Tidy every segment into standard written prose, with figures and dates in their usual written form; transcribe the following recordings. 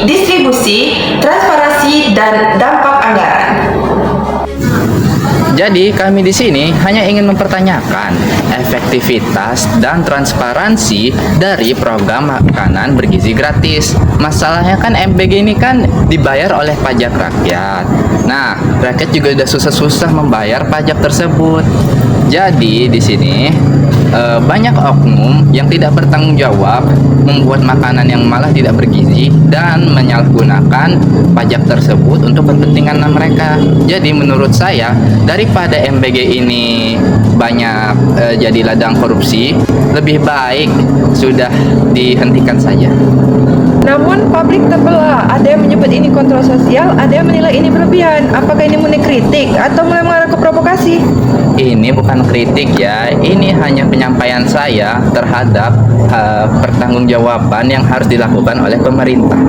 distribusi, transparansi, dan dampak anggaran. Jadi kami di sini hanya ingin mempertanyakan efektivitas dan transparansi dari program makanan bergizi gratis. Masalahnya kan MBG ini kan dibayar oleh pajak rakyat. Nah, rakyat juga udah susah-susah membayar pajak tersebut. Jadi di sini banyak oknum yang tidak bertanggung jawab membuat makanan yang malah tidak bergizi dan menyalahgunakan pajak tersebut untuk kepentingan mereka. Jadi menurut saya daripada MBG ini banyak jadi ladang korupsi, lebih baik sudah dihentikan saja. Namun publik terbelah, ada yang menyebut ini kontrol sosial, ada yang menilai ini berlebihan. Apakah ini murni kritik atau mulai mengarah ke provokasi? Ini bukan kritik ya, ini hanya penyampaian saya terhadap pertanggungjawaban yang harus dilakukan oleh pemerintah.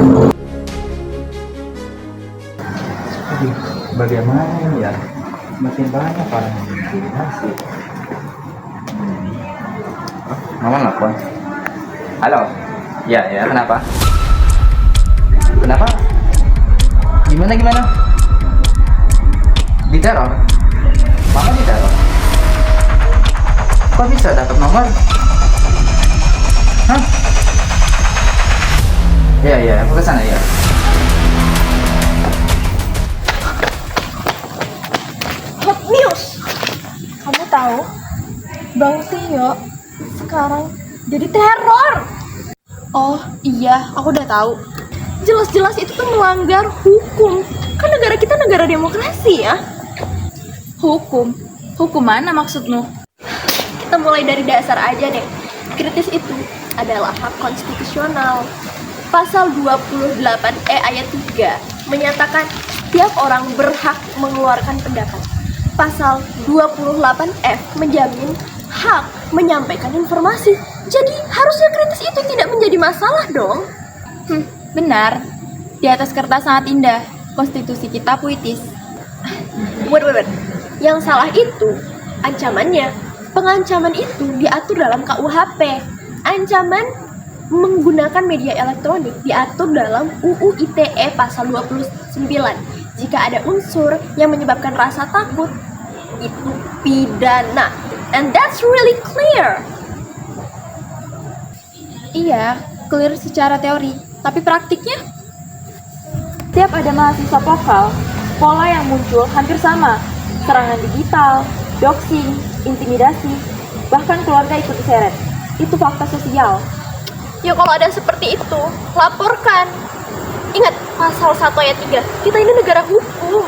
Bagaimana ya? Makin banyak orang yang diskriminasi. Mama nelfon. Halo. Ya, kenapa? Kenapa? Gimana? Diteror? Mama diteror? Kok bisa dapat nomor? Hah? Iya, aku kesana ya. Hot news! Kamu tahu, Bang Tio sekarang jadi teror. Oh iya, aku udah tahu. Jelas-jelas itu tuh melanggar hukum. Kan negara kita negara demokrasi ya. Hukum mana maksudmu? Kita mulai dari dasar aja deh. Kritis itu adalah hak konstitusional. Pasal 28E ayat 3 menyatakan setiap orang berhak mengeluarkan pendapat. Pasal 28F menjamin hak menyampaikan informasi. Jadi harusnya kritis itu tidak menjadi masalah dong. Benar. Di atas kertas sangat indah. Konstitusi kita puitis. Wait. Yang salah itu ancamannya. Pengancaman itu diatur dalam KUHP. Ancaman menggunakan media elektronik diatur dalam UU ITE pasal 29. Jika ada unsur yang menyebabkan rasa takut, itu pidana. And that's really clear. Iya, clear secara teori. Tapi praktiknya? Tiap ada mahasiswa vokal, pola yang muncul hampir sama. Serangan digital, doxing, intimidasi, bahkan keluarga ikut diseret. Itu fakta sosial. Ya kalau ada seperti itu, laporkan. Ingat pasal 1 ayat 3, kita ini negara hukum.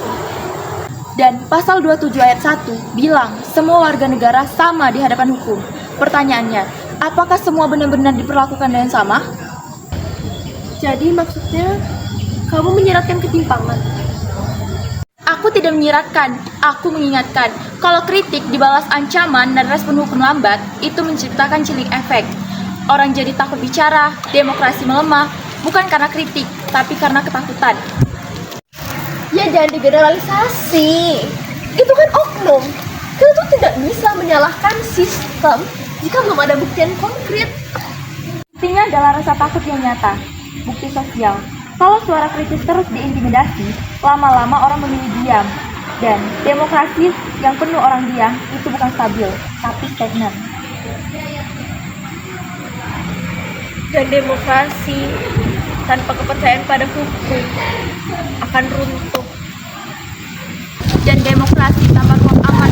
Dan pasal 27 ayat 1 bilang semua warga negara sama di hadapan hukum. Pertanyaannya, apakah semua benar-benar diperlakukan dengan sama? Jadi maksudnya kamu menyiratkan ketimpangan. Aku tidak menyiratkan, aku mengingatkan. Kalau kritik dibalas ancaman dan respon hukum lambat, itu menciptakan chilling effect. Orang jadi takut bicara, demokrasi melemah, bukan karena kritik, tapi karena ketakutan. Ya jangan digeneralisasi. Itu kan oknum. Kita tuh tidak bisa menyalahkan sistem jika belum ada bukti yang konkret. Buktinya adalah rasa takut yang nyata, bukti sosial. Kalau suara kritis terus diintimidasi, lama-lama orang memilih diam. Dan demokrasi yang penuh orang diam itu bukan stabil, tapi stagnan. Dan demokrasi tanpa kepercayaan pada hukum akan runtuh. Dan demokrasi tanpa ruang aman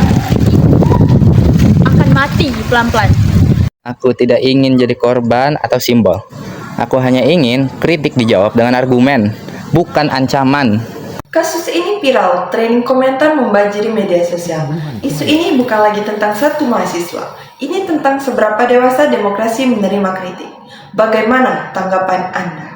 akan mati pelan-pelan. Aku tidak ingin jadi korban atau simbol. Aku hanya ingin kritik dijawab dengan argumen, bukan ancaman. Kasus ini viral, trending komentar membanjiri media sosial. Isu ini bukan lagi tentang satu mahasiswa. Ini tentang seberapa dewasa demokrasi menerima kritik. Bagaimana tanggapan Anda?